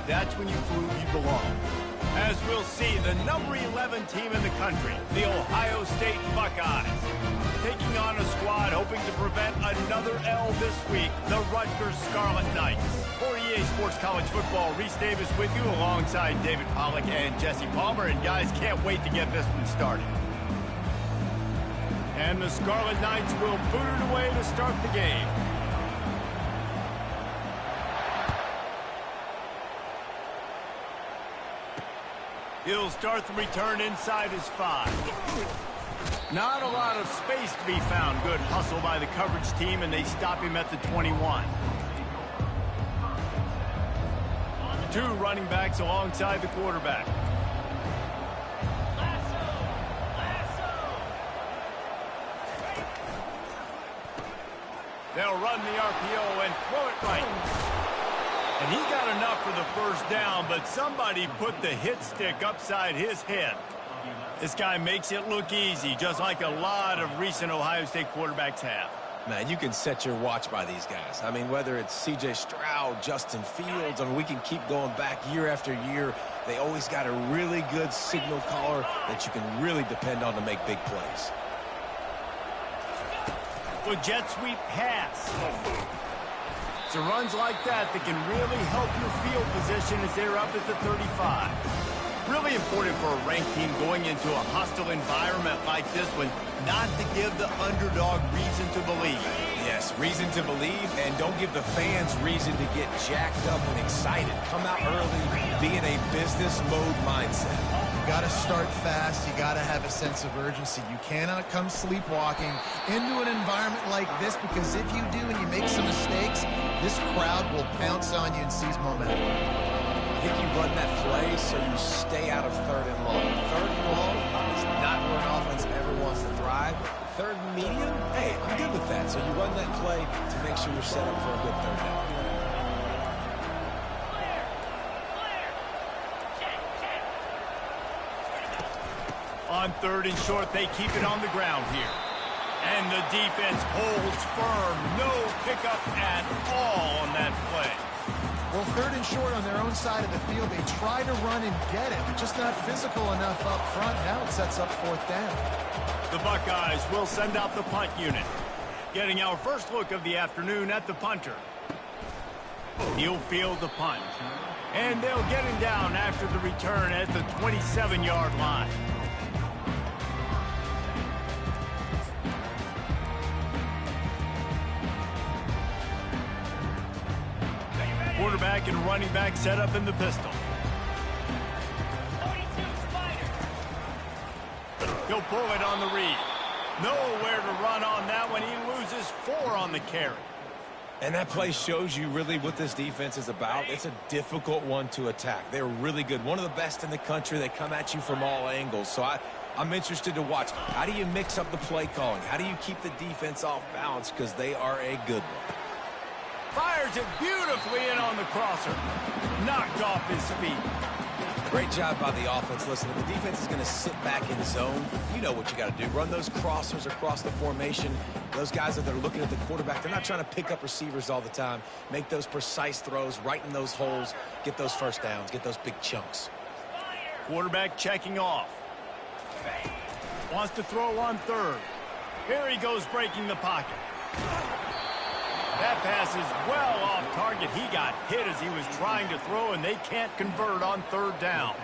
that's when you prove you belong. As we'll see, the number 11 team in the country, the Ohio State Buckeyes, taking on a squad hoping to prevent another L this week, the Rutgers Scarlet Knights. For EA Sports College Football, Reese Davis with you alongside David Pollack and Jesse Palmer. And guys, can't wait to get this one started. And the Scarlet Knights will boot it away to start the game. He'll start the return inside his 5. Not a lot of space to be found. Good hustle by the coverage team, and they stop him at the 21. 2 running backs alongside the quarterback. They'll run the RPO and throw it right. And he got enough for the first down, but somebody put the hit stick upside his head. This guy makes it look easy, just like a lot of recent Ohio State quarterbacks have. Man, you can set your watch by these guys. I mean, whether it's C.J. Stroud, Justin Fields, I mean, we can keep going back year after year. They always got a really good signal caller that you can really depend on to make big plays. With jet sweep pass. So runs like that can really help your field position as they're up at the 35. Really important for a ranked team going into a hostile environment like this one, not to give the underdog reason to believe. Yes, reason to believe, and don't give the fans reason to get jacked up and excited. Come out early, be in a business mode mindset. You got to start fast. You got to have a sense of urgency. You cannot come sleepwalking into an environment like this, because if you do and you make some mistakes, this crowd will pounce on you and seize momentum. I think you run that play so you stay out of 3rd and long. 3rd and long is not where an offense ever wants to thrive. 3rd and medium, hey, I'm good with that. So you run that play to make sure you're set up for a good 3rd down. On 3rd and short, they keep it on the ground here. And the defense holds firm. No pickup at all on that play. Well, 3rd and short on their own side of the field. They try to run and get it, but just not physical enough up front. Now it sets up 4th down. The Buckeyes will send out the punt unit. Getting our first look of the afternoon at the punter. He'll field the punt. And they'll get him down after the return at the 27-yard line. Quarterback and running back set up in the pistol. He'll pull it on the read. Nowhere to run on that one. He loses 4 on the carry. And that play shows you really what this defense is about. It's a difficult one to attack. They're really good. One of the best in the country. They come at you from all angles. So I'm interested to watch. How do you mix up the play calling? How do you keep the defense off balance? Because they are a good one. Fires it beautifully in on the crosser. Knocked off his feet. Great job by the offense. Listen, if the defense is going to sit back in zone, you know what you got to do. Run those crossers across the formation. Those guys that are looking at the quarterback, they're not trying to pick up receivers all the time. Make those precise throws right in those holes. Get those first downs. Get those big chunks. Quarterback checking off. Wants to throw on 3rd. Here he goes breaking the pocket. That pass is well off target. He got hit as he was trying to throw, and they can't convert on 3rd down.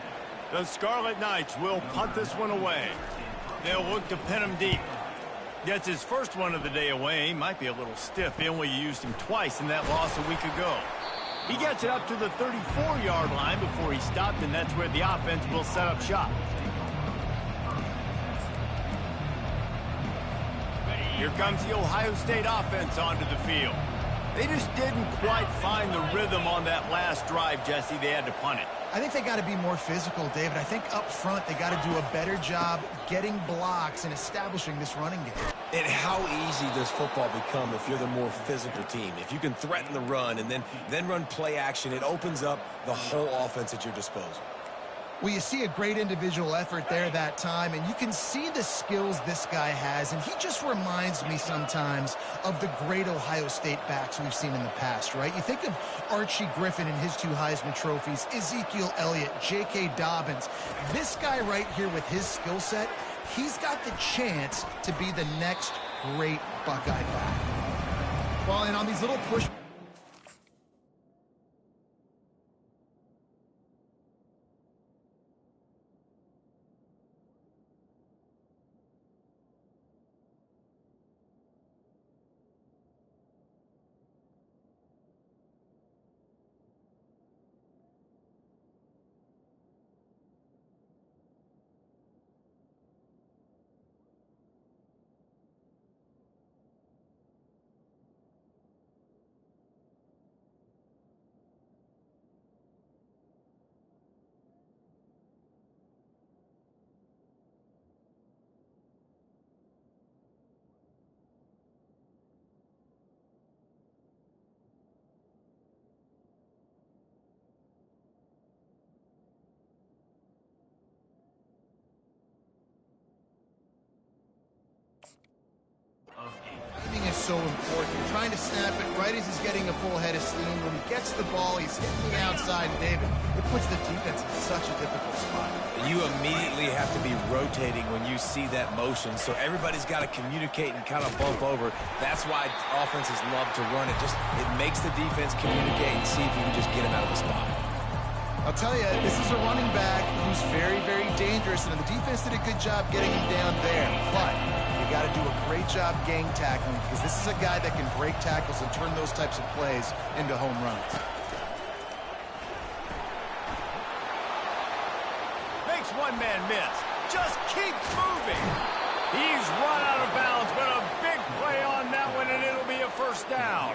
The Scarlet Knights will punt this one away. They'll look to pin him deep. Gets his first one of the day away. He might be a little stiff. They only used him twice in that loss a week ago. He gets it up to the 34-yard line before he stopped, and that's where the offense will set up shop. Here comes the Ohio State offense onto the field. They just didn't quite find the rhythm on that last drive, Jesse. They had to punt it. I think they got to be more physical, David. I think up front they got to do a better job getting blocks and establishing this running game. And how easy does football become if you're the more physical team? If you can threaten the run and then run play action, it opens up the whole offense at your disposal. Well, you see a great individual effort there that time, and you can see the skills this guy has, and he just reminds me sometimes of the great Ohio State backs we've seen in the past, right? You think of Archie Griffin and his 2 Heisman trophies, Ezekiel Elliott, J.K. Dobbins. This guy right here with his skill set, he's got the chance to be the next great Buckeye back. Well, and on these little push... Timing is so important. You're trying to snap it right as he's getting a full head of steam. When he gets the ball, he's hitting the outside, David. It puts the defense in such a difficult spot. You immediately have to be rotating when you see that motion, so everybody's got to communicate and kind of bump over. That's why offenses love to run it. It makes the defense communicate and see if you can just get him out of the spot. I'll tell you, this is a running back who's very, very dangerous, and the defense did a good job getting him down there. But you got to do a great job gang tackling, because this is a guy that can break tackles and turn those types of plays into home runs. Makes one man miss. Just keeps moving. He's run out of bounds, but a big play on that one, and it'll be a first down.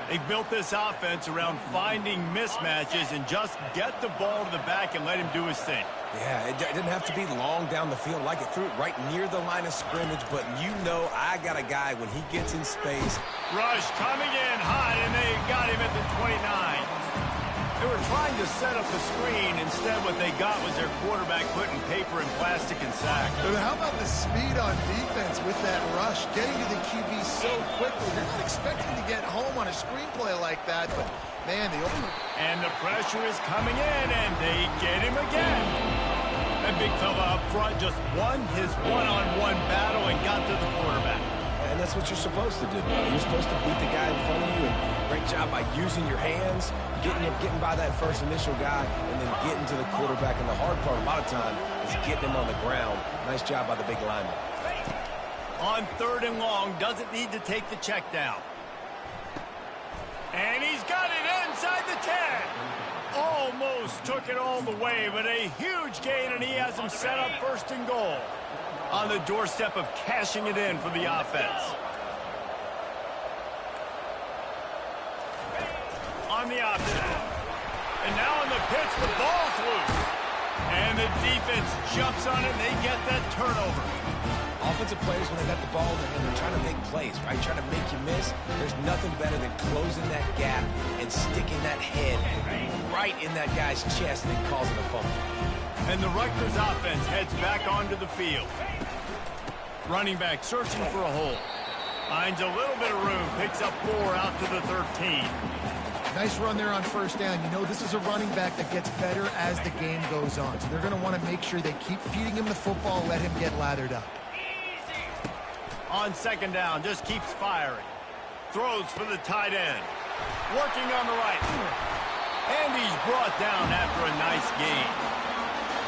They've built this offense around finding mismatches and just get the ball to the back and let him do his thing. Yeah, it didn't have to be long down the field. Like it threw it right near the line of scrimmage, but you know I got a guy when he gets in space. Rush coming in high, and they got him at the 29. They were trying to set up the screen. Instead, what they got was their quarterback putting paper and plastic and sack. But how about the speed on defense with that rush? Getting to the QB so quickly. You're not expecting to get home on a screenplay like that, but, man, the open... And the pressure is coming in, and they get him again. That big fella up front just won his one-on-one battle and got to the quarterback. And that's what you're supposed to do. You're supposed to beat the guy in front of you, and great job by using your hands, getting by that first initial guy, and then getting to the quarterback. And the hard part a lot of time is getting him on the ground. Nice job by the big lineman. On 3rd and long, doesn't need to take the check down. And he's got it inside the 10. Almost took it all the way, but a huge gain, and he has him set up 1st and goal. On the doorstep of cashing it in for the offense. On the option. And now on the pitch, the ball's loose. And the defense jumps on it, and they get that turnover. Offensive players, when they got the ball in their hand, they're trying to make plays, right? Trying to make you miss. There's nothing better than closing that gap and sticking that head right in that guy's chest and then causing a fumble. And the Rutgers offense heads back onto the field. Running back searching for a hole. Finds a little bit of room. Picks up 4 out to the 13. Nice run there on 1st down. You know, this is a running back that gets better as the game goes on. So they're going to want to make sure they keep feeding him the football, let him get lathered up. On 2nd down, just keeps firing. Throws for the tight end. Working on the right. And he's brought down after a nice gain.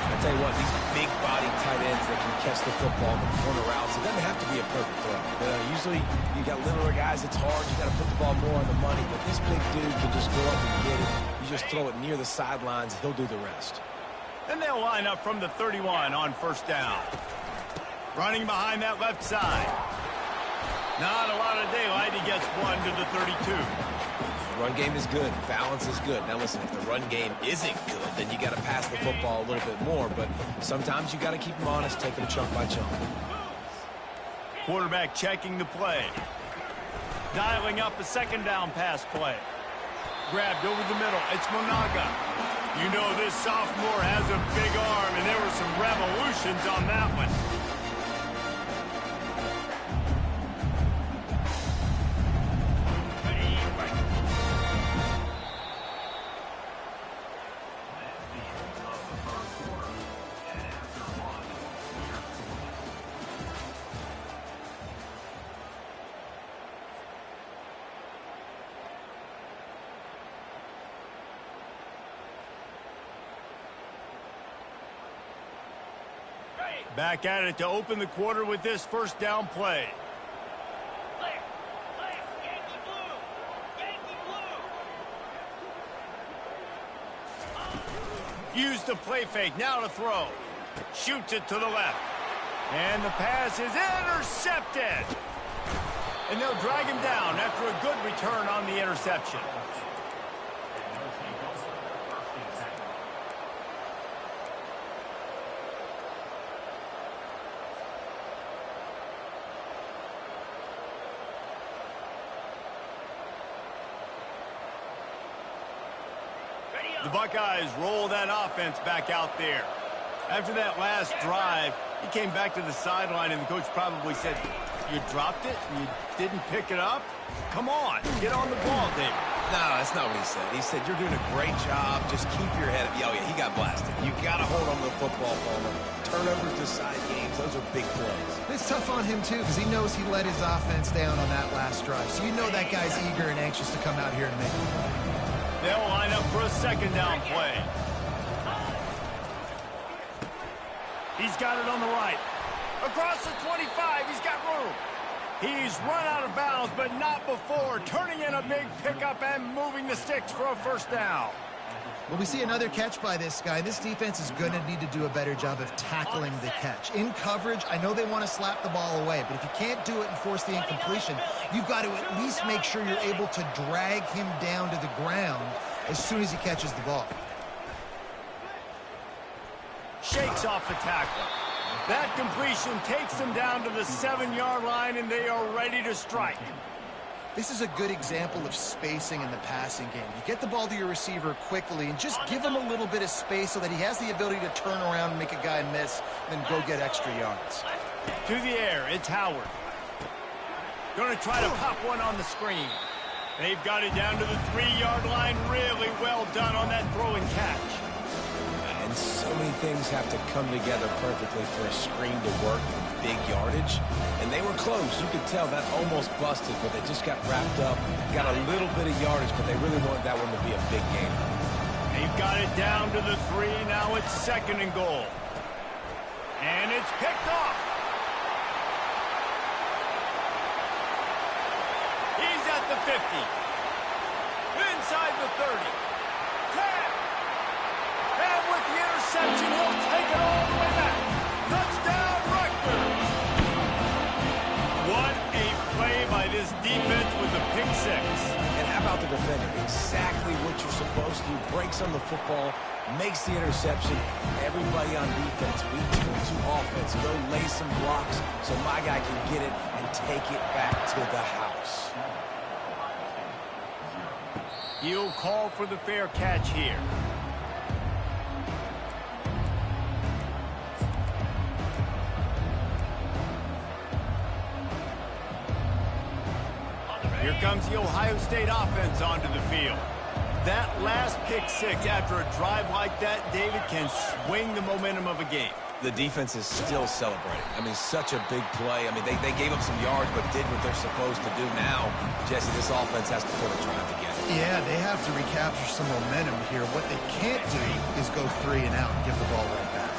I tell you what, these big-body tight ends that can catch the football in the corner routes, it doesn't have to be a perfect throw. Usually, you got littler guys, it's hard. You got to put the ball more on the money. But this big dude can just go up and get it. You just throw it near the sidelines, he'll do the rest. Then they'll line up from the 31 on 1st down. Running behind that left side. Not a lot of daylight. He gets 1 to the 32. Run game is good. Balance is good. Now, listen, if the run game isn't good, then you got to pass the football a little bit more. But sometimes you got to keep them honest, take them chunk by chunk. Quarterback checking the play. Dialing up a 2nd down pass play. Grabbed over the middle. It's Monaga. You know this sophomore has a big arm, and there were some revolutions on that one. Back at it to open the quarter with this first down play. Yankee blue. Yankee blue. Use the play fake, now to throw. Shoots it to the left. And the pass is intercepted. And they'll drag him down after a good return on the interception. The Buckeyes roll that offense back out there. After that last drive, he came back to the sideline, and the coach probably said, "You dropped it? You didn't pick it up? Come on, get on the ball, David." No, that's not what he said. He said, "You're doing a great job. Just keep your head up." Oh, yeah, he got blasted. You got to hold on to the football, Palmer. Turnovers decide games. Those are big plays. It's tough on him, too, because he knows he let his offense down on that last drive. So you know that guy's eager and anxious to come out here and make it. They'll line up for a second down play. He's got it on the right. Across the 25, he's got room. He's run out of bounds, but not before turning in a big pickup and moving the sticks for a first down. Well, we see another catch by this guy. This defense is going to need to do a better job of tackling the catch. In coverage, I know they want to slap the ball away, but if you can't do it and force the incompletion, you've got to at least make sure you're able to drag him down to the ground as soon as he catches the ball. Shakes off the tackle. That completion takes them down to the 7-yard line, and they are ready to strike. This is a good example of spacing in the passing game. You get the ball to your receiver quickly and just give him a little bit of space so that he has the ability to turn around and make a guy miss, then go get extra yards. To the air, it's Howard. Going to try to pop one on the screen. They've got it down to the 3-yard line. Really well done on that throw and catch. And so many things have to come together perfectly for a screen to work with big yardage. And they were close. You could tell that almost busted, but they just got wrapped up, got a little bit of yardage, but they really wanted that one to be a big game. They've got it down to the 3. Now it's 2nd and goal. And it's picked off. He's at the 50. Inside the 30. 10. And with the interception, he'll take it all the way back. Touchdown, Rutgers. What a play by this defense with the pick 6. And how about the defender? Exactly what you're supposed to. Breaks on the football, makes the interception. Everybody on defense, we turn to offense. Go lay some blocks so my guy can get it and take it back to the house. He'll call for the fair catch here. Here comes the Ohio State offense onto the field. That last pick 6 after a drive like that, David, can swing the momentum of a game. The defense is still celebrating. I mean, such a big play. I mean, they gave up some yards but did what they're supposed to do. Now, Jesse, this offense has to put a drive together. Yeah, they have to recapture some momentum here. What they can't do is go 3 and out and give the ball right back.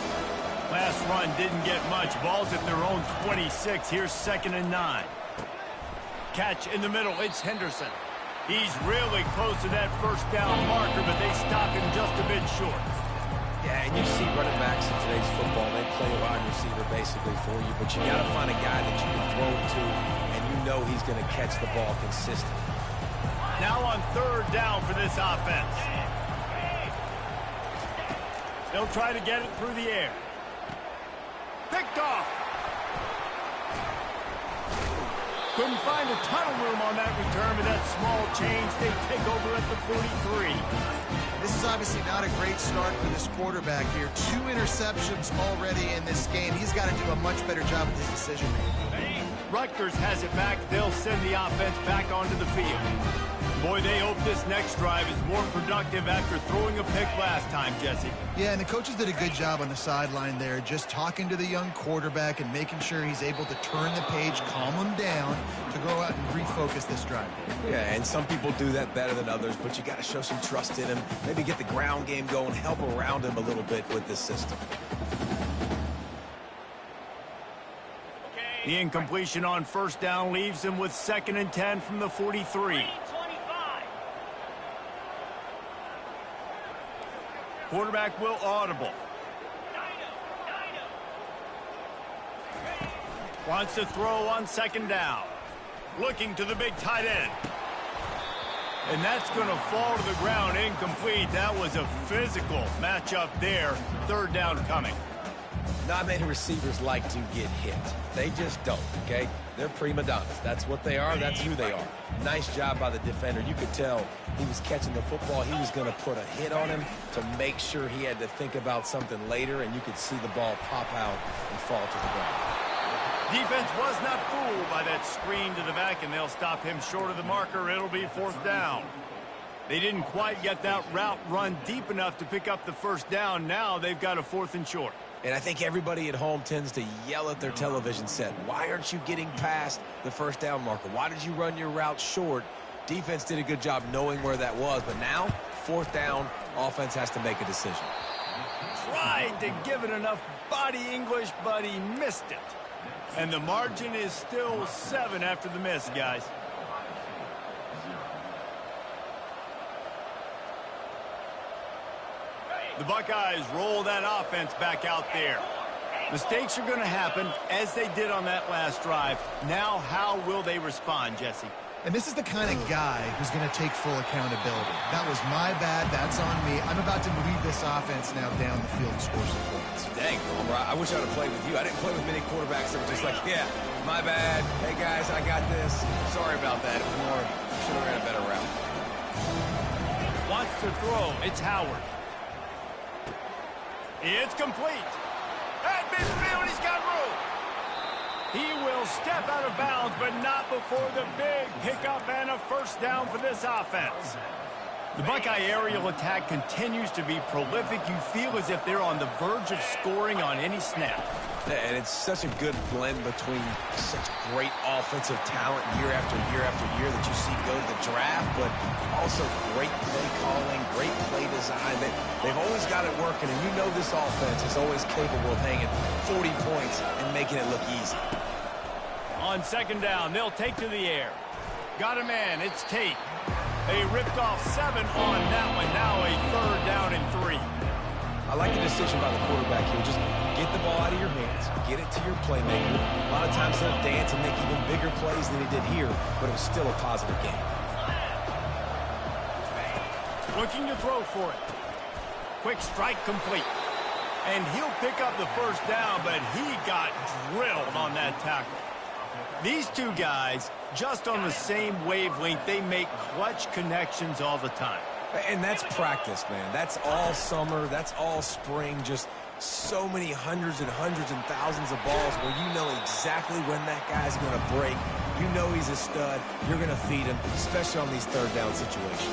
Last run didn't get much. Ball's at their own 26. Here's 2nd and 9. Catch in the middle. It's Henderson. He's really close to that first down marker, but they stop him just a bit short. Yeah, and you see running backs in today's football, they play a wide receiver basically for you, but you got to find a guy that you can throw it to, and you know he's going to catch the ball consistently. Now on 3rd down for this offense. They'll try to get it through the air. Picked off. Couldn't find a ton of room on that return, but that small change, they take over at the 43. This is obviously not a great start for this quarterback here. 2 interceptions already in this game. He's got to do a much better job with his decision-making. Rutgers has it back. They'll send the offense back onto the field. Boy, they hope this next drive is more productive after throwing a pick last time, Jesse. Yeah, and the coaches did a good job on the sideline there, just talking to the young quarterback and making sure he's able to turn the page, calm him down, to go out and refocus this drive. Yeah, and some people do that better than others, but you got to show some trust in him. Maybe get the ground game going, help around him a little bit with this system. The incompletion on first down leaves him with 2nd and 10 from the 43. Quarterback will audible. Wants to throw on 2nd down. Looking to the big tight end. And that's going to fall to the ground incomplete. That was a physical matchup there. 3rd down coming. Not many receivers like to get hit. They just don't, okay? They're prima donnas. That's what they are. That's who they are. Nice job by the defender. You could tell he was catching the football. He was going to put a hit on him to make sure he had to think about something later, and you could see the ball pop out and fall to the ground. Defense was not fooled by that screen to the back, and they'll stop him short of the marker. It'll be 4th down. They didn't quite get that route run deep enough to pick up the 1st down. Now they've got a 4th and short. And I think everybody at home tends to yell at their television set. Why aren't you getting past the 1st down marker? Why did you run your route short? Defense did a good job knowing where that was, but now, 4th down, offense has to make a decision. Tried to give it enough body English, but he missed it. And the margin is still 7 after the miss, guys. The Buckeyes roll that offense back out there. Mistakes are going to happen, as they did on that last drive. Now, how will they respond, Jesse? And this is the kind of guy who's going to take full accountability. That was my bad. That's on me. I'm about to lead this offense now down the field and score some points. Dang, Homer, I wish I would have played with you. I didn't play with many quarterbacks that were just like, yeah, my bad. Hey, guys, I got this. Sorry about that. It was more, should have ran a better route. Wants to throw. It's Howard. It's complete. At midfield, he's got room. He will step out of bounds, but not before the big pickup and a 1st down for this offense. The Buckeye aerial attack continues to be prolific. You feel as if they're on the verge of scoring on any snap. And it's such a good blend between such great offensive talent year after year after year that you see go to the draft, but also great play calling, great play design. They've always got it working, and you know this offense is always capable of hanging 40 points and making it look easy. On 2nd down, they'll take to the air. Got a man, it's Tate. They ripped off 7 on that one. Now a 3rd down and 3. I like the decision by the quarterback here. Just get the ball out of your hands. Get it to your playmaker. A lot of times he'll dance and make even bigger plays than he did here, but it was still a positive game. Looking to throw for it. Quick strike complete. And he'll pick up the 1st down, but he got drilled on that tackle. These two guys, just on the same wavelength, they make clutch connections all the time. And that's practice, man. That's all summer. That's all spring. Just so many hundreds and thousands of balls where you know exactly when that guy's going to break. You know he's a stud. You're going to feed him, especially on these 3rd down situations.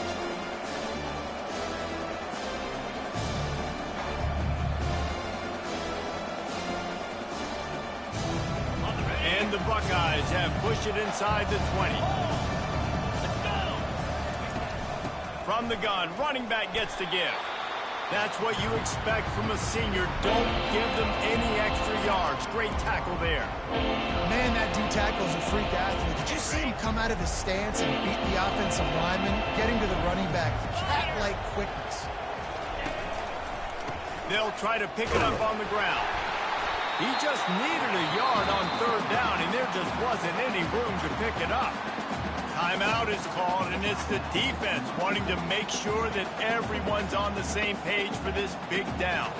And the Buckeyes have pushed it inside the 20. From the gun, running back gets to give. That's what you expect from a senior. Don't give them any extra yards. Great tackle there. Man, that dude tackles a freak athlete. Did you see him come out of his stance and beat the offensive lineman, getting to the running back? Cat-like quickness. They'll try to pick it up on the ground. He just needed a yard on 3rd down, and there just wasn't any room to pick it up. Timeout is called, and it's the defense wanting to make sure that everyone's on the same page for this big down.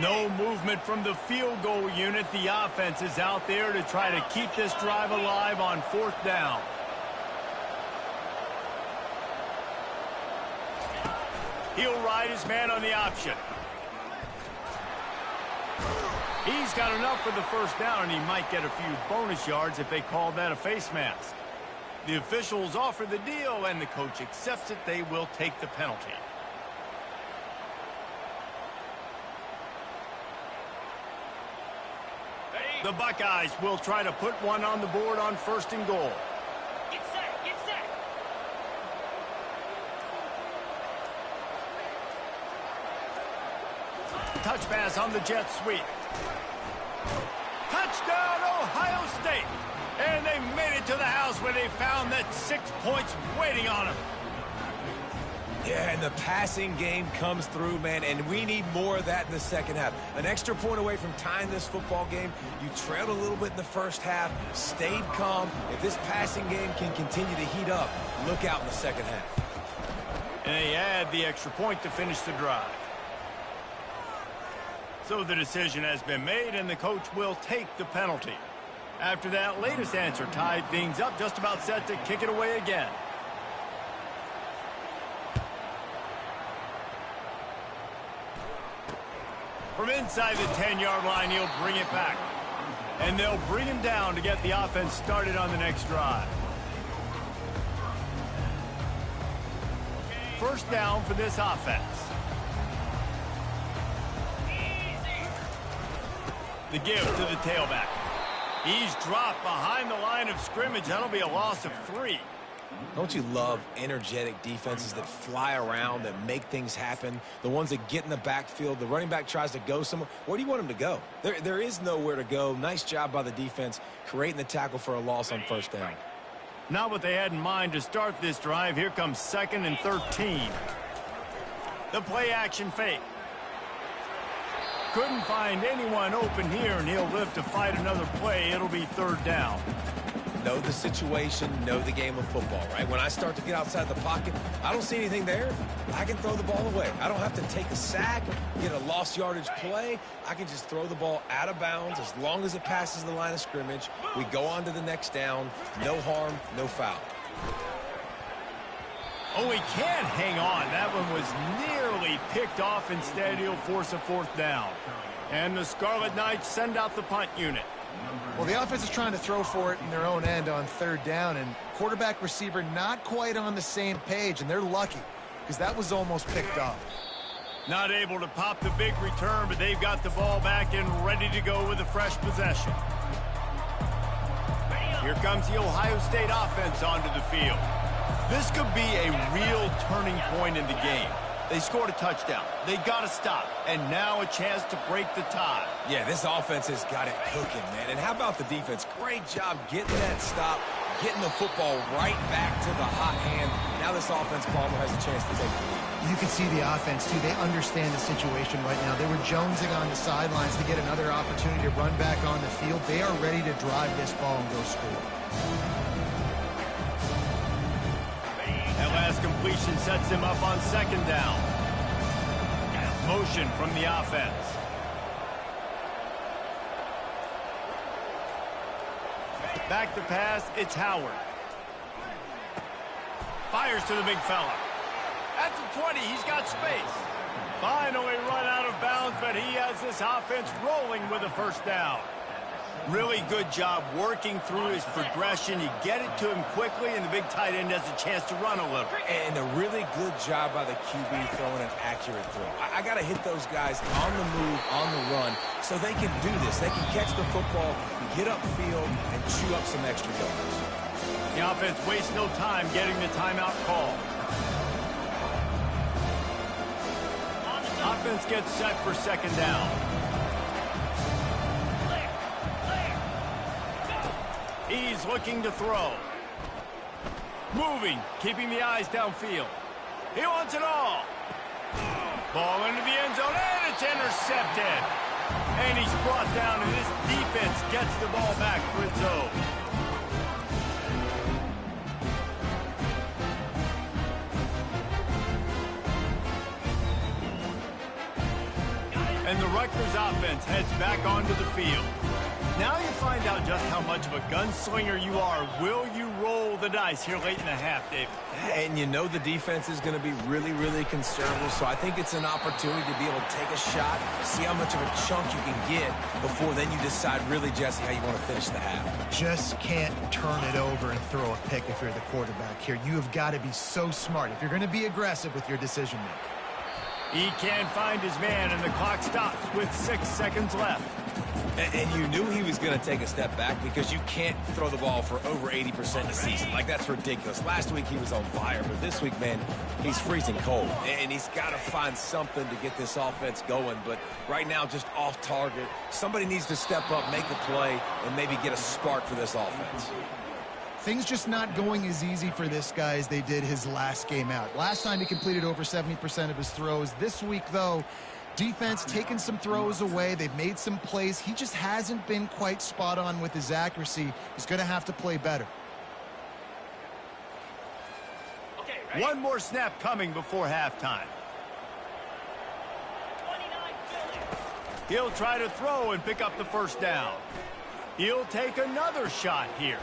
No movement from the field goal unit. The offense is out there to try to keep this drive alive on 4th down. He'll ride his man on the option. He's got enough for the 1st down, and he might get a few bonus yards if they call that a face mask. The officials offer the deal, and the coach accepts it. They will take the penalty. The Buckeyes will try to put one on the board on 1st and goal. Get set, get set. Touch pass on the jet sweep. Touchdown, Ohio State. And they made it to the house where they found that 6 points waiting on them. Yeah, and the passing game comes through, man, and we need more of that in the 2nd half. An extra point away from tying this football game. You trailed a little bit in the 1st half, stayed calm. If this passing game can continue to heat up, look out in the 2nd half. And they add the extra point to finish the drive. So the decision has been made, and the coach will take the penalty. After that latest answer tied things up, just about set to kick it away again. From inside the 10-yard line, he'll bring it back. And they'll bring him down to get the offense started on the next drive. 1st down for this offense. The give to the tailback. He's dropped behind the line of scrimmage. That'll be a loss of 3. Don't you love energetic defenses that fly around, that make things happen? The ones that get in the backfield, the running back tries to go somewhere. Where do you want him to go? There is nowhere to go. Nice job by the defense, creating the tackle for a loss on 1st down. Not what they had in mind to start this drive. Here comes 2nd and 13. The play action fake. Couldn't find anyone open here, and he'll live to fight another play. It'll be 3rd down. Know the situation, know the game of football, right? When I start to get outside the pocket, I don't see anything there. I can throw the ball away. I don't have to take a sack, get a lost yardage play. I can just throw the ball out of bounds as long as it passes the line of scrimmage. We go on to the next down. No harm, no foul. Oh, he can't hang on. That one was nearly picked off. Instead, he'll force a 4th down. And the Scarlet Knights send out the punt unit. Well, the offense is trying to throw for it in their own end on 3rd down, and quarterback receiver not quite on the same page, and they're lucky because that was almost picked off. Not able to pop the big return, but they've got the ball back and ready to go with a fresh possession. Here comes the Ohio State offense onto the field. This could be a real turning point in the game. They scored a touchdown. They got to stop. And now a chance to break the tie. Yeah, this offense has got it cooking, man. And how about the defense? Great job getting that stop, getting the football right back to the hot hand. Now this offense, Palmer, has a chance to take the lead. You can see the offense, too. They understand the situation right now. They were jonesing on the sidelines to get another opportunity to run back on the field. They are ready to drive this ball and go score. That last completion sets him up on 2nd down. Motion from the offense. Back to pass, it's Howard. Fires to the big fella. At the 20, he's got space. Finally run out of bounds, but he has this offense rolling with a 1st down. Really good job working through his progression. You get it to him quickly, and the big tight end has a chance to run a little. And a really good job by the QB throwing an accurate throw. I got to hit those guys on the move, on the run, so they can do this. They can catch the football, get upfield, and chew up some extra yards. The offense wastes no time getting the timeout call. Offense gets set for 2nd down. He's looking to throw. Moving, keeping the eyes downfield. He wants it all. Ball into the end zone, and it's intercepted. And he's brought down, and this defense gets the ball back for its own. And the Rutgers offense heads back onto the field. Now you find out just how much of a gunslinger you are. Will you roll the dice here late in the half, David? And you know the defense is going to be really, really conservative, so I think it's an opportunity to be able to take a shot, see how much of a chunk you can get before then you decide really, Jesse, how you want to finish the half. Just can't turn it over and throw a pick if you're the quarterback here. You have got to be so smart if you're going to be aggressive with your decision-making. He can't find his man, and the clock stops with 6 seconds left. And you knew he was going to take a step back because you can't throw the ball for over 80% a season. Like, that's ridiculous. Last week he was on fire, but this week, man, he's freezing cold. And he's got to find something to get this offense going. But right now, just off target. Somebody needs to step up, make a play, and maybe get a spark for this offense. Things just not going as easy for this guy as they did his last game out. Last time he completed over 70% of his throws. This week, though, defense taking some throws away. They've made some plays. He just hasn't been quite spot on with his accuracy. He's going to have to play better. Okay, ready? One more snap coming before halftime. 29 Philly. He'll try to throw and pick up the first down. He'll take another shot here.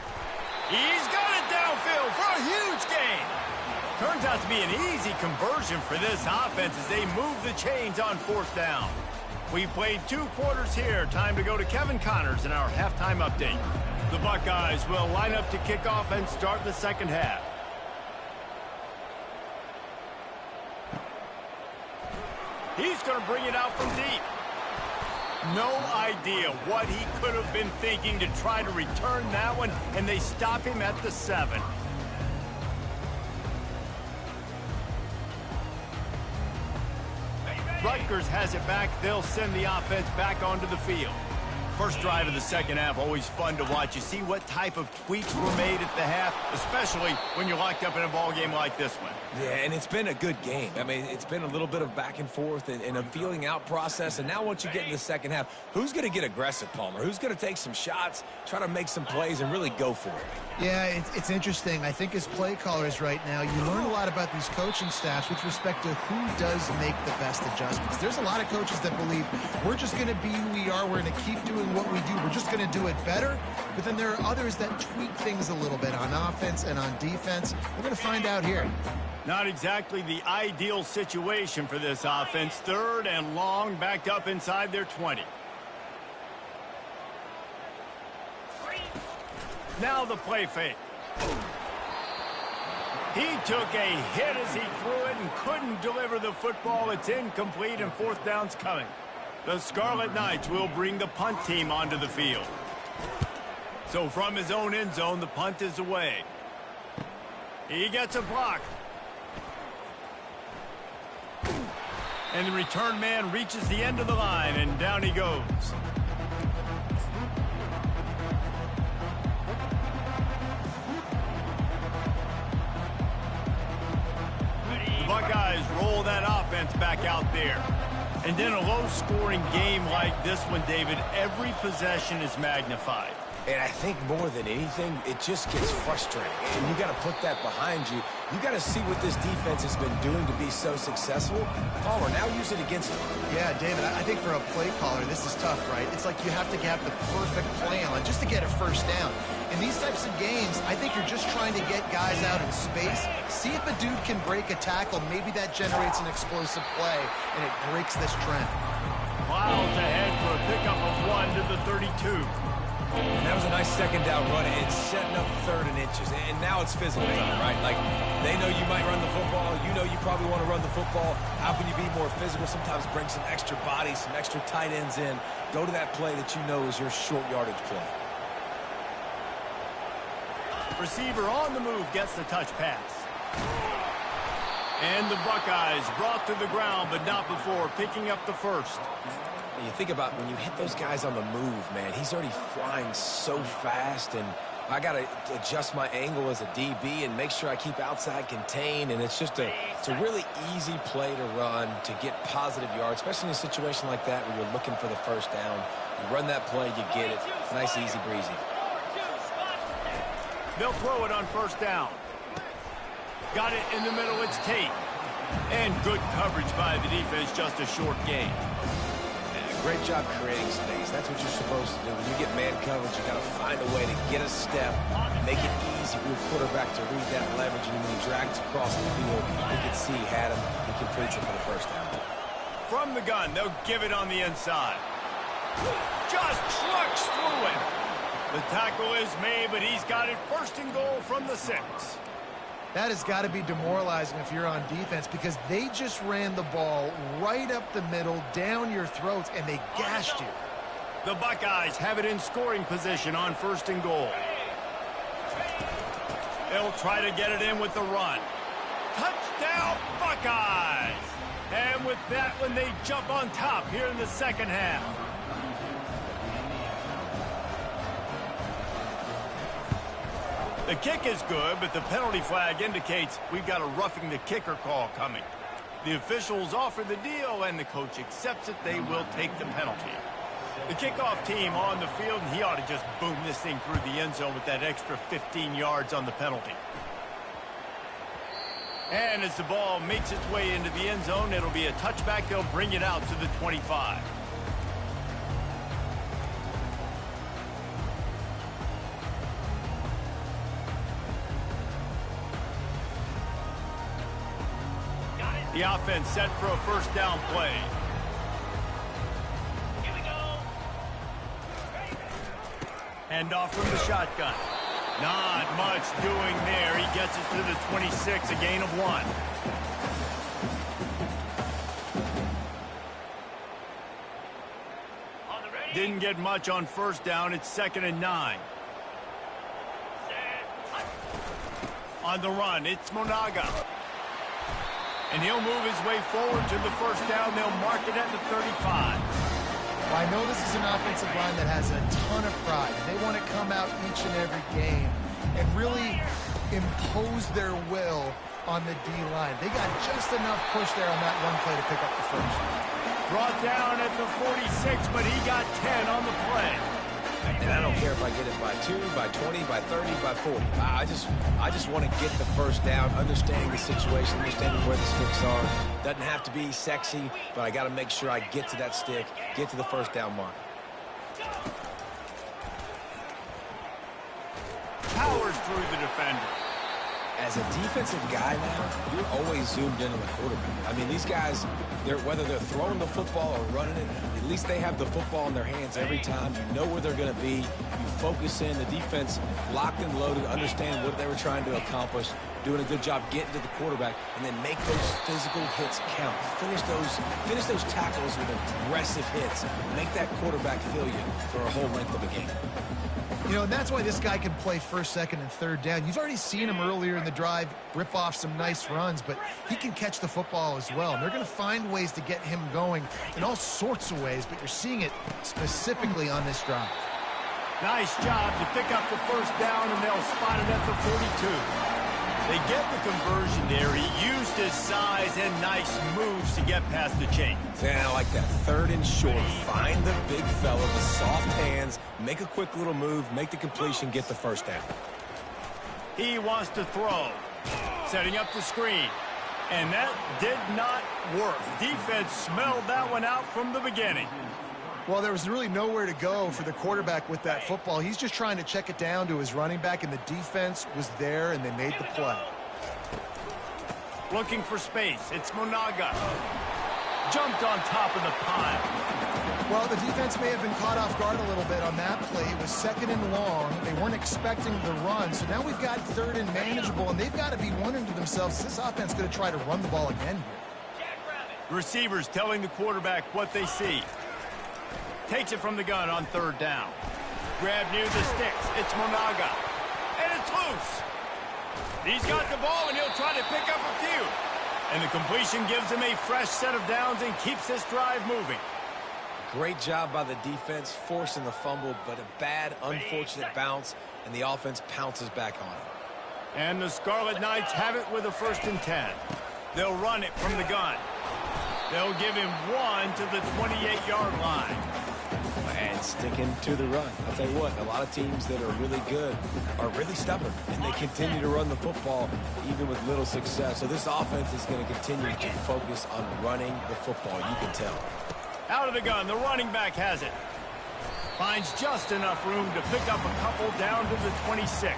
He's got it downfield for a huge gain. Turns out to be an easy conversion for this offense as they move the chains on fourth down. We've played 2 quarters here. Time to go to Kevin Connors in our halftime update. The Buckeyes will line up to kick off and start the second half. He's going to bring it out from deep. No idea what he could have been thinking to try to return that one, and they stop him at the 7. Rutgers has it back. They'll send the offense back onto the field. First drive of the second half, always fun to watch. You see what type of tweaks were made at the half, especially when you're locked up in a ball game like this one. Yeah, and it's been a good game. I mean, it's been a little bit of back and forth and a feeling out process. And now once you get in the second half, who's going to get aggressive, Palmer? Who's going to take some shots, try to make some plays, and really go for it? Yeah, it's interesting. I think as play callers right now, you learn a lot about these coaching staffs with respect to who does make the best adjustments. There's a lot of coaches that believe we're just going to be who we are. We're going to keep doing what we do. We're just going to do it better. But then there are others that tweak things a little bit on offense and on defense. We're going to find out here. Not exactly the ideal situation for this offense. 3rd and long, backed up inside their 20. Now the play fake. He took a hit as he threw it and couldn't deliver the football. It's incomplete, and 4th down's coming. The Scarlet Knights will bring the punt team onto the field. So from his own end zone, the punt is away. He gets a block. And the return man reaches the end of the line, and down he goes. The Buckeyes roll that offense back out there. And in a low-scoring game like this one, David, every possession is magnified. And I think more than anything, it just gets frustrating. And you got to put that behind you. You got to see what this defense has been doing to be so successful. Palmer, now use it against them. Yeah, David, I think for a play caller, this is tough, right? It's like you have to have the perfect play on just to get a first down. In these types of games, I think you're just trying to get guys out in space, see if a dude can break a tackle. Maybe that generates an explosive play, and it breaks this trend. Miles ahead for a pickup of 1 to the 32. And that was a nice second down run. It's setting up 3rd and inches. And now it's physical time, right? Like, they know you might run the football. You know you probably want to run the football. How can you be more physical? Sometimes bring some extra bodies, some extra tight ends in. Go to that play that you know is your short yardage play. Receiver on the move gets the touch pass. And the Buckeyes brought to the ground, but not before picking up the first. And you think about when you hit those guys on the move, man, he's already flying so fast, and I got to adjust my angle as a DB and make sure I keep outside contained, and it's a really easy play to run to get positive yards, especially in a situation like that where you're looking for the first down. You run that play, you get it. Nice, easy breezy. They'll throw it on first down. Got it in the middle, it's Tate. And good coverage by the defense, just a short gain. Great job creating space. That's what you're supposed to do. When you get man coverage, you got to find a way to get a step, make it easy for your quarterback to read that leverage, and when he drags across the field, you can see he had him. He completes it for the first down. From the gun, they'll give it on the inside. Just trucks through it. The tackle is made, but he's got it first and goal from the 6. That has got to be demoralizing if you're on defense because they just ran the ball right up the middle, down your throats, and they gashed you. The Buckeyes have it in scoring position on first and goal. They'll try to get it in with the run. Touchdown, Buckeyes! And with that one, they jump on top here in the second half. The kick is good, but the penalty flag indicates we've got a roughing the kicker call coming. The officials offer the deal, and the coach accepts it. They will take the penalty. The kickoff team on the field, and he ought to just boom this thing through the end zone with that extra 15 yards on the penalty. And as the ball makes its way into the end zone, it'll be a touchback. They'll bring it out to the 25. The offense set for a first down play. Here we go. Handoff from the shotgun. Not much doing there. He gets it to the 26, a gain of 1. On the ready. Didn't get much on first down. It's 2nd and 9. Set. On the run, it's Monaga. And he'll move his way forward to the first down. They'll mark it at the 35. Well, I know this is an offensive line that has a ton of pride. They want to come out each and every game and really impose their will on the D-line. They got just enough push there on that one play to pick up the first. Brought down at the 46, but he got 10 on the play. And I don't care if I get it by 2, by 20, by 30, by 40. I just want to get the first down, understanding the situation, understanding where the sticks are. Doesn't have to be sexy, but I got to make sure I get to that stick, get to the first down mark. Powers through the defender. As a defensive guy now, you're always zoomed in on the quarterback. I mean, these guys, whether they're throwing the football or running it, at least they have the football in their hands every time. You know where they're going to be. You focus in. The defense locked and loaded, understand what they were trying to accomplish, doing a good job getting to the quarterback, and then make those physical hits count. Finish those tackles with aggressive hits. Make that quarterback feel you for a whole length of a game. You know, and that's why this guy can play first, second, and third down. You've already seen him earlier in the drive rip off some nice runs, but he can catch the football as well. And they're going to find ways to get him going in all sorts of ways, but you're seeing it specifically on this drive. Nice job to pick up the first down, and they'll spot it at the 42. They get the conversion there. He used his size and nice moves to get past the chains. And I like that. 3rd and short. Find the big fella with soft hands. Make a quick little move. Make the completion. Get the first down. He wants to throw. Setting up the screen. And that did not work. Defense smelled that one out from the beginning. Well, there was really nowhere to go for the quarterback with that football. He's just trying to check it down to his running back, and the defense was there, and they made the play. Looking for space. It's Monaga. Jumped on top of the pile. Well, the defense may have been caught off guard a little bit on that play. It was 2nd and long. They weren't expecting the run, so now we've got 3rd and manageable, and they've got to be wondering to themselves, is this offense going to try to run the ball again here? Receivers telling the quarterback what they see. Takes it from the gun on 3rd down. Grab near the sticks. It's Monaga. And it's loose. He's got the ball, and he'll try to pick up a few. And the completion gives him a fresh set of downs and keeps this drive moving. Great job by the defense, forcing the fumble, but a bad, unfortunate bounce, and the offense pounces back on it. And the Scarlet Knights have it with a 1st and 10. They'll run it from the gun. They'll give him 1 to the 28-yard line. And sticking to the run. I'll tell you what, a lot of teams that are really good are really stubborn, and they continue to run the football even with little success. So this offense is going to continue to focus on running the football, you can tell. Out of the gun, the running back has it. Finds just enough room to pick up a couple down to the 26.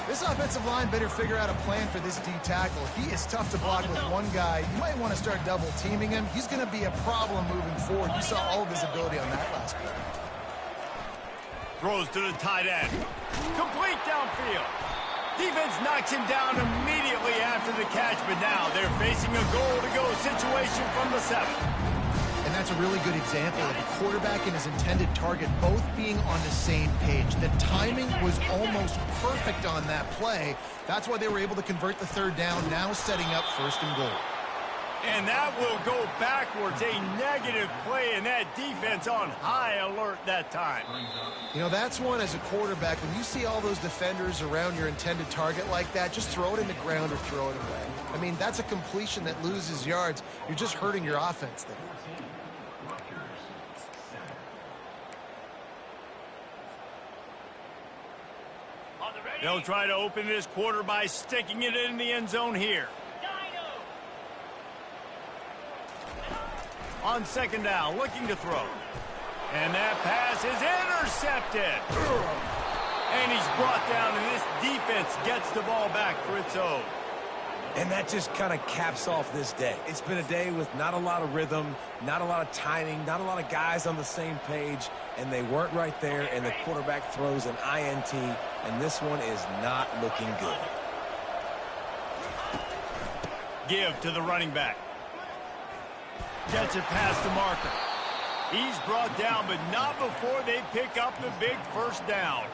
This offensive line better figure out a plan for this D tackle. He is tough to block with one guy. You might want to start double teaming him. He's going to be a problem moving forward. You saw all of his ability on that last play. Throws to the tight end. Complete downfield. Defense knocks him down immediately after the catch, but now they're facing a goal-to-go situation from the 7. And that's a really good example of a quarterback and his intended target both being on the same page. The timing was almost perfect on that play. That's why they were able to convert the 3rd down, now setting up 1st and goal. And that will go backwards. A negative play, and that defense on high alert that time. You know, that's one as a quarterback. When you see all those defenders around your intended target like that, just throw it in the ground or throw it away. I mean, that's a completion that loses yards. You're just hurting your offense there. They'll try to open this quarter by sticking it in the end zone here. On 2nd down, looking to throw. And that pass is intercepted. And he's brought down, and this defense gets the ball back for its own. And that just kind of caps off this day. It's been a day with not a lot of rhythm, not a lot of timing, not a lot of guys on the same page, and they weren't right there, and the quarterback throws an INT, and this one is not looking good. Give to the running back. Gets it past the marker. He's brought down, but not before they pick up the big 1st down.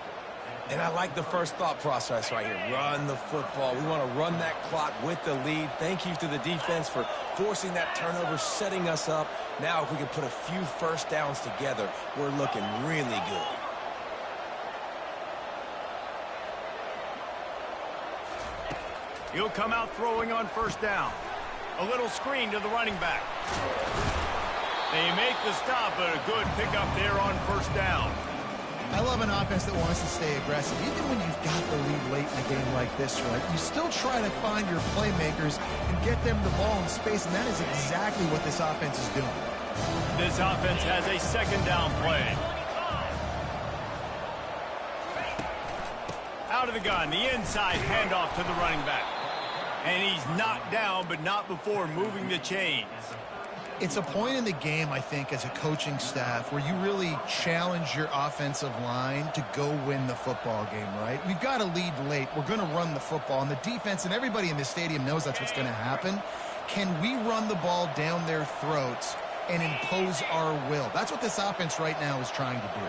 And I like the first thought process right here. Run the football. We want to run that clock with the lead. Thank you to the defense for forcing that turnover, setting us up. Now if we can put a few 1st downs together, we're looking really good. He'll come out throwing on 1st down. A little screen to the running back. They make the stop, but a good pickup there on 1st down. I love an offense that wants to stay aggressive. Even when you've got the lead late in a game like this, right, you still try to find your playmakers and get them the ball in space, and that is exactly what this offense is doing. This offense has a 2nd down play. Out of the gun, the inside handoff to the running back. And he's knocked down, but not before moving the chains. It's a point in the game, I think, as a coaching staff where you really challenge your offensive line to go win the football game, right? We've got to lead late. We're going to run the football. And the defense and everybody in this stadium knows that's what's going to happen. Can we run the ball down their throats and impose our will? That's what this offense right now is trying to do.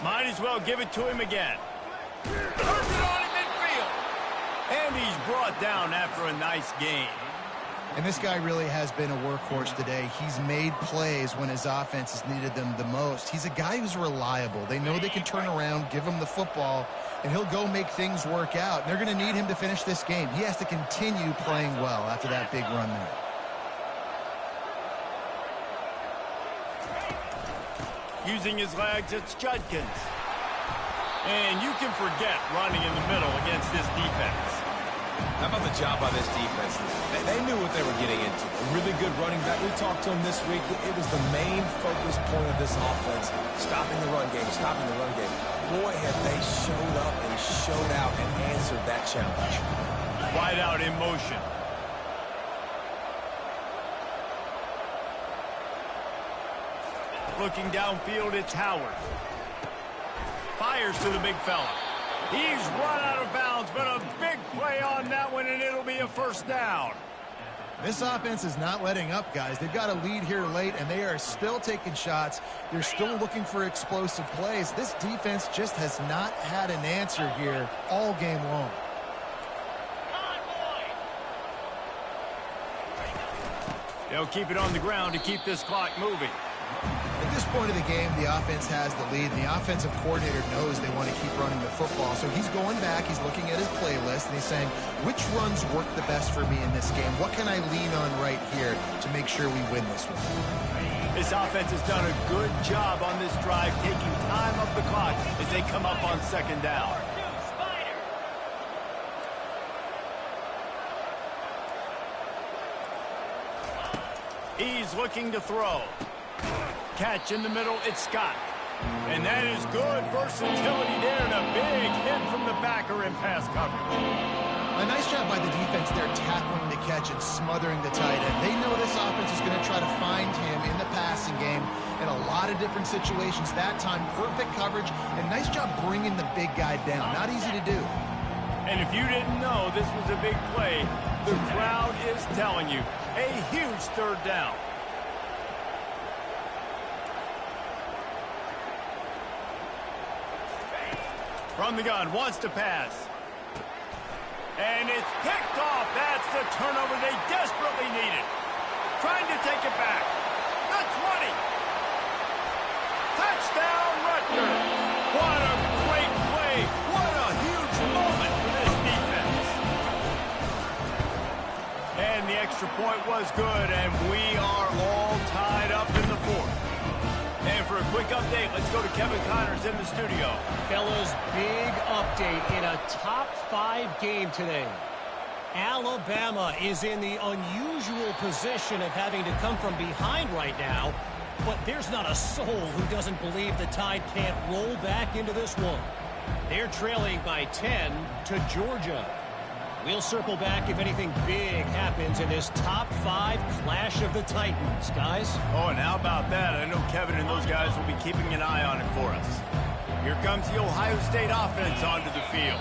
Might as well give it to him again. Puts it on in midfield. And he's brought down after a nice gain. And this guy really has been a workhorse today. He's made plays when his offense has needed them the most. He's a guy who's reliable. They know they can turn around, give him the football, and he'll go make things work out. They're going to need him to finish this game. He has to continue playing well after that big run there. Using his legs, it's Judkins. And you can forget running in the middle against this defense. How about the job by this defense? They knew what they were getting into. A really good running back. We talked to him this week. It was the main focus point of this offense. Stopping the run game, stopping the run game. Boy, have they showed up and showed out and answered that challenge. Wide out in motion. Looking downfield, it's Howard. Fires to the big fella. He's run out of bounds, but a big play on that one, and it'll be a 1st down. This offense is not letting up, guys. They've got a lead here late, and they are still taking shots. They're still looking for explosive plays. This defense just has not had an answer here all game long. They'll keep it on the ground to keep this clock moving. At this point of the game, the offense has the lead, and the offensive coordinator knows they want to keep running the football. So he's going back, he's looking at his playlist, and he's saying, which runs work the best for me in this game? What can I lean on right here to make sure we win this one? This offense has done a good job on this drive, taking time off the clock as they come up on 2nd down. He's looking to throw. Catch in the middle, it's Scott. And that is good versatility there, and a big hit from the backer in pass coverage. A nice job by the defense there, tackling the catch and smothering the tight end. They know this offense is going to try to find him in the passing game in a lot of different situations. That time, perfect coverage, and nice job bringing the big guy down. Not easy to do. And if you didn't know this was a big play, the crowd is telling you, a huge third down. From the gun, wants to pass. And it's picked off. That's the turnover they desperately needed. Trying to take it back. The 20. Touchdown, Rutgers. What a great play. What a huge moment for this defense. And the extra point was good, and we are all tied up in the fourth. And for a quick update, let's go to Kevin Connors in the studio. Fellas, big update in a top 5 game today. Alabama is in the unusual position of having to come from behind right now, but there's not a soul who doesn't believe the Tide can't roll back into this one. They're trailing by 10 to Georgia. We'll circle back if anything big happens in this top 5 clash of the Titans, guys. Oh, and how about that? I know Kevin and those guys will be keeping an eye on it for us. Here comes the Ohio State offense onto the field.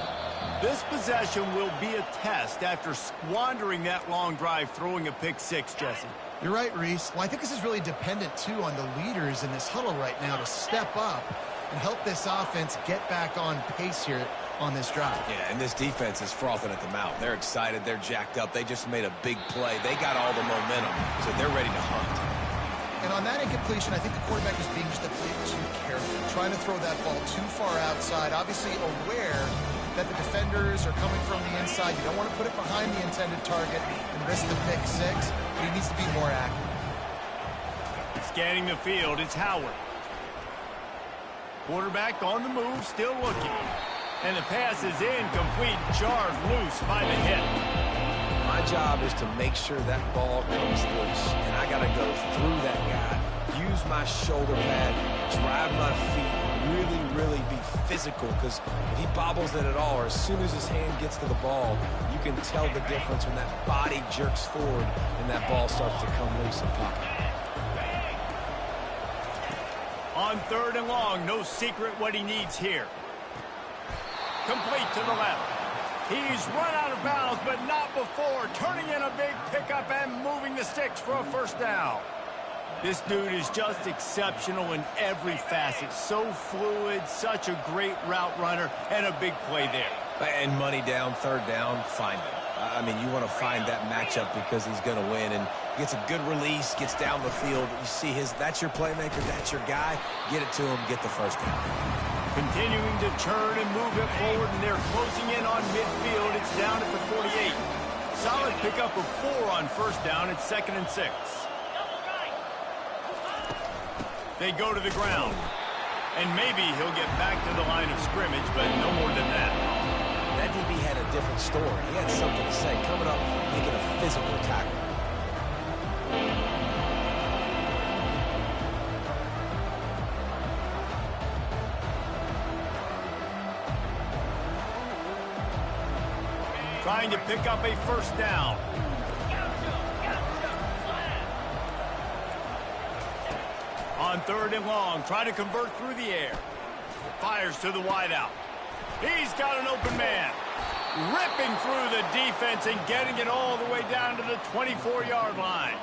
This possession will be a test after squandering that long drive, throwing a pick six, Jesse. You're right, Reese. Well, I think this is really dependent, too, on the leaders in this huddle right now to step up and help this offense get back on pace here on this drive. Yeah, and this defense is frothing at the mouth. They're excited. They're jacked up. They just made a big play. They got all the momentum, so they're ready to hunt. And on that incompletion, I think the quarterback is being just a bit too careful, trying to throw that ball too far outside, obviously aware that the defenders are coming from the inside. You don't want to put it behind the intended target and risk the pick six, but he needs to be more accurate. Scanning the field, it's Howard. Quarterback on the move, still looking. And the pass is incomplete, jarred loose by the hit. My job is to make sure that ball comes loose, and I got to go through that guy, use my shoulder pad, drive my feet, really be physical, because if he bobbles it at all, or as soon as his hand gets to the ball, you can tell the difference when that body jerks forward and that ball starts to come loose and pop. On third and long, no secret what he needs here. Complete to the left. He's run out of bounds, but not before. Turning in a big pickup and moving the sticks for a first down. This dude is just exceptional in every facet. So fluid, such a great route runner, and a big play there. And money down, third down, find him. I mean, you want to find that matchup because he's going to win, and gets a good release, gets down the field. You see that's your playmaker, that's your guy. Get it to him, get the first down. Continuing to turn and move it forward, and they're closing in on midfield. It's down at the 48. Solid pickup of 4 on first down. It's 2nd and 6. They go to the ground. And maybe he'll get back to the line of scrimmage, but no more than that. That DB had a different story. He had something to say, coming up, making a physical tackle. Trying to pick up a first down. On third and long, try to convert through the air. Fires to the wideout. He's got an open man. Ripping through the defense and getting it all the way down to the 24-yard line.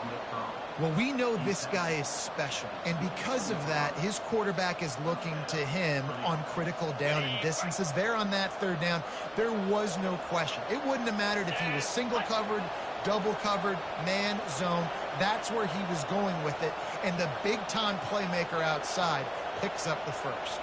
Well, we know this guy is special, and because of that, his quarterback is looking to him on critical down and distances. There on that third down, there was no question. It wouldn't have mattered if he was single covered, double covered, man, zone. That's where he was going with it, and the big-time playmaker outside picks up the first.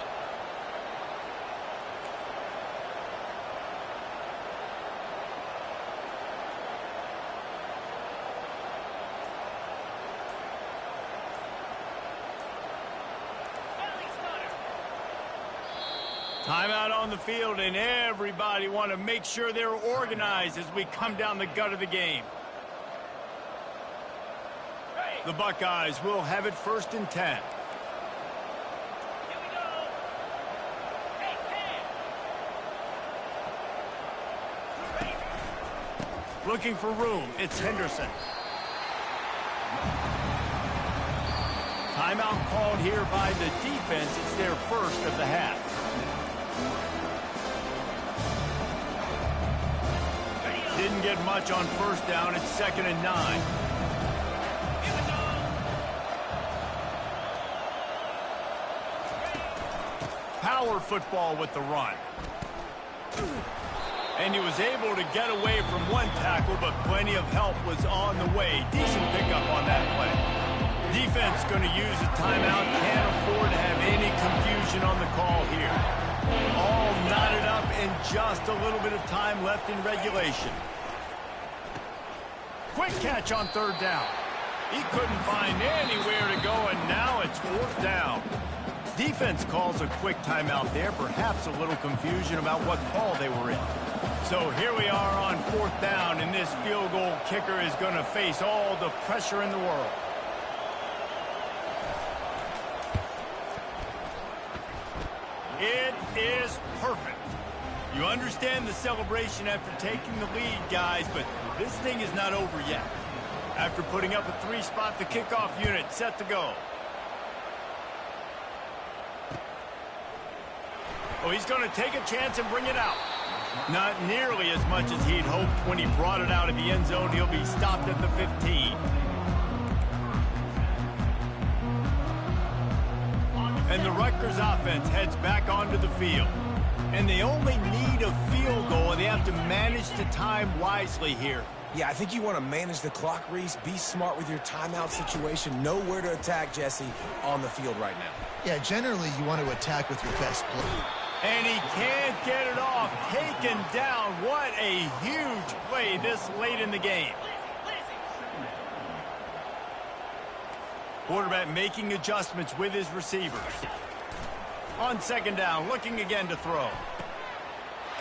Timeout on the field, and everybody want to make sure they're organized as we come down the gut of the game. The Buckeyes will have it 1st and 10. Here we go. Hey, Cam. Looking for room. It's Henderson. Timeout called here by the defense. It's their first of the half. Didn't get much on 1st down. It's 2nd and 9. Here we go. Power football with the run. And he was able to get away from one tackle, but plenty of help was on the way. Decent pickup on that play. Defense going to use a timeout. Can't afford to have any confusion on the call here. All knotted up and just a little bit of time left in regulation. Quick catch on 3rd down. He couldn't find anywhere to go, and now it's 4th down. Defense calls a quick timeout there. Perhaps a little confusion about what call they were in. So here we are on 4th down, and this field goal kicker is going to face all the pressure in the world. It is perfect. You understand the celebration after taking the lead, guys, but this thing is not over yet. After putting up a 3-spot, the kickoff unit set to go. Oh, he's going to take a chance and bring it out. Not nearly as much as he'd hoped when he brought it out of the end zone. He'll be stopped at the 15. And the Rutgers offense heads back onto the field. And they only need a field goal, and they have to manage the time wisely here. Yeah, I think you want to manage the clock, Reese. Be smart with your timeout situation. Know where to attack, Jesse, on the field right now. Yeah, generally you want to attack with your best play. And he can't get it off. Taken down. What a huge play this late in the game. Quarterback making adjustments with his receivers. On 2nd down, looking again to throw.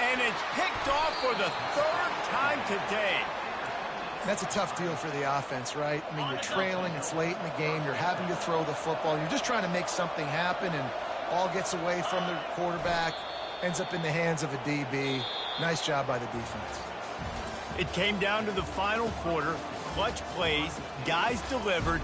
And it's picked off for the 3rd time today. That's a tough deal for the offense, right? I mean, you're trailing, it's late in the game, you're having to throw the football, you're just trying to make something happen, and all gets away from the quarterback, ends up in the hands of a DB. Nice job by the defense. It came down to the final quarter. Clutch plays, guys delivered.